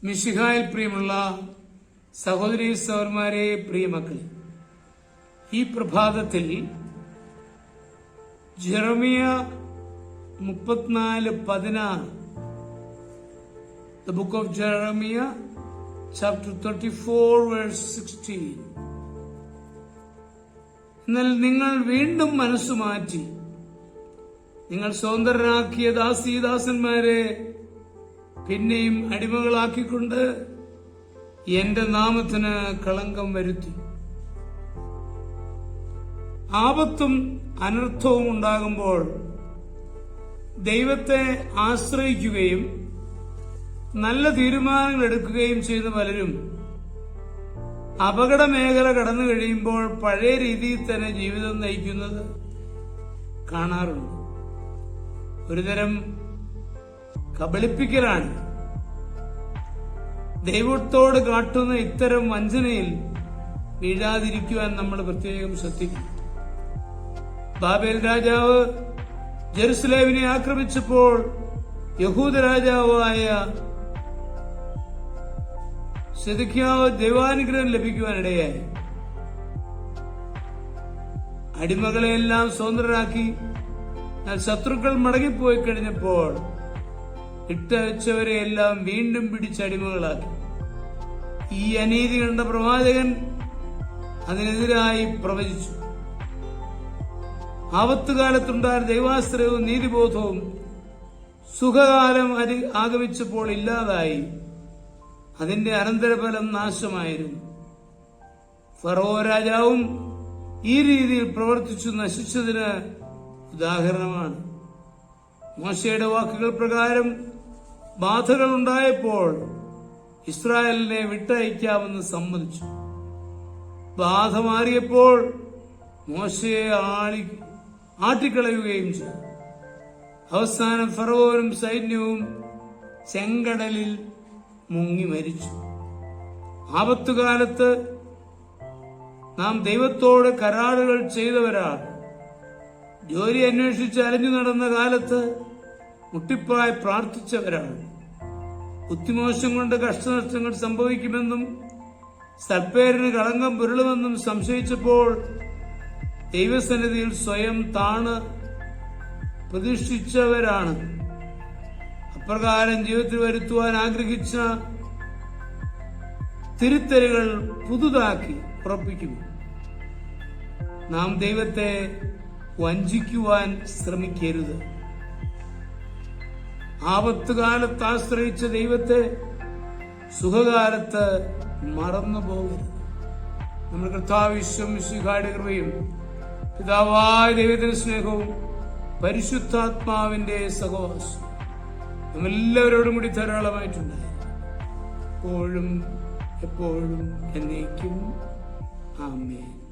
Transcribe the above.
മിശിഹായിൽ പ്രിയമുള്ള സഹോദരീ സഹോദരന്മാരെ, പ്രിയമക്കളെ, ഈ പ്രഭാതത്തിൽ Jeremiah 34:16, The book of Jeremiah, chapter 34, verse 16. എന്നാൽ നിങ്ങൾ വീണ്ടും മനസ്സുമാറ്റി നിങ്ങൾ സ്വതന്ത്രരാക്കിയ ദാസീദാസന്മാരെ പിന്നെയും അടിമകളാക്കിക്കൊണ്ട് എന്റെ നാമത്തിന് കളങ്കം വരുത്തി. ആപത്തും അനർത്ഥവും ഉണ്ടാകുമ്പോൾ ദൈവത്തെ ആശ്രയിക്കുകയും നല്ല തീരുമാനങ്ങൾ എടുക്കുകയും ചെയ്ത പലരും അപകട മേഖല കടന്നു കഴിയുമ്പോൾ പഴയ രീതിയിൽ തന്നെ ജീവിതം നയിക്കുന്നത് കാണാറുണ്ട്. ഒരുതരം കബളിപ്പിക്കലാണ്. ദൈവത്തോട് കാട്ടുന്ന ഇത്തരം വഞ്ചനയിൽ വീഴാതിരിക്കുവാൻ നമ്മൾ പ്രത്യേകം ശ്രദ്ധിക്കണം. ബാബേൽ രാജാവ് ജെറുസലേമിനെ ആക്രമിച്ചപ്പോൾ യഹൂദ രാജാവായ സിദെക്കീയാവ് ദൈവാനുഗ്രഹം ലഭിക്കുവാനിടയായി. അടിമകളെയെല്ലാം സ്വതന്ത്രരാക്കി. ശത്രുക്കൾ മടങ്ങിപ്പോയി കഴിഞ്ഞപ്പോൾ ഇട്ടവച്ചവരെയെല്ലാം വീണ്ടും പിടിച്ചടിമകളാക്കി. ഈ അനീതി കണ്ട പ്രവാചകൻ അതിനെതിരായി പ്രവചിച്ചു. ആപത്തുകാലത്തുണ്ടായ ദൈവാശ്രയവും നീതിബോധവും സുഖകാലം ആഗമിച്ചപ്പോൾ ഇല്ലാതായി. അതിന്റെ അനന്തരഫലം നാശമായിരുന്നു. ഫറവോ രാജാവും ഈ രീതിയിൽ പ്രവർത്തിച്ചു നശിച്ചതിന് ഉദാഹരണമാണ്. മോശയുടെ വാക്കുകൾ പ്രകാരം ബാധകൾ ഉണ്ടായപ്പോൾ ഇസ്രായേലിനെ വിട്ടയക്കാമെന്ന് സമ്മതിച്ചു. ബാധ മാറിയപ്പോൾ മോശയെ ആട്ടിക്കളയുകയും ചെയ്തു. അവസാനം ഫറവോനും സൈന്യവും ചെങ്കടലിൽ മുങ്ങി മരിച്ചു. ആപത്തുകാലത്ത് നാം ദൈവത്തോട് കരാറുകൾ ചെയ്തവരാണ്. ജോലി അന്വേഷിച്ച് അലഞ്ഞു നടന്ന കാലത്ത് മുട്ടിപ്പായി പ്രാർത്ഥിച്ചവരാണ്. ബുദ്ധിമോശം കൊണ്ട് കഷ്ടനഷ്ടങ്ങൾ സംഭവിക്കുമെന്നും സൽപ്പേരിന് കളങ്കം പുരളുമെന്നും സംശയിച്ചപ്പോൾ ദൈവസന്നിധിയിൽ സ്വയം താണ് പ്രതിഷ്ഠിച്ചവരാണ്. അപ്രകാരം ജീവിതത്തിൽ വരുത്തുവാൻ ആഗ്രഹിച്ച തിരുത്തലുകൾ പുതുതാക്കി ഉറപ്പിക്കുന്നു. നാം ദൈവത്തെ വഞ്ചിക്കുവാൻ ശ്രമിക്കരുത്. ആപത്തുകാലത്ത് ആശ്രയിച്ച ദൈവത്തെ സുഖകാലത്ത് മറന്നു പോകരുത്. നമ്മുടെ കർത്താവ് ഈശോയുടെ കൃപയും പിതാവായ ദൈവത്തിന്റെ സ്നേഹവും പരിശുദ്ധാത്മാവിന്റെ സഹവാസവും നമ്മളെല്ലാവരോടും കൂടി ധാരാളമായിട്ടുണ്ടായി എപ്പോഴും എപ്പോഴും എന്നേക്കും. ആമേൻ.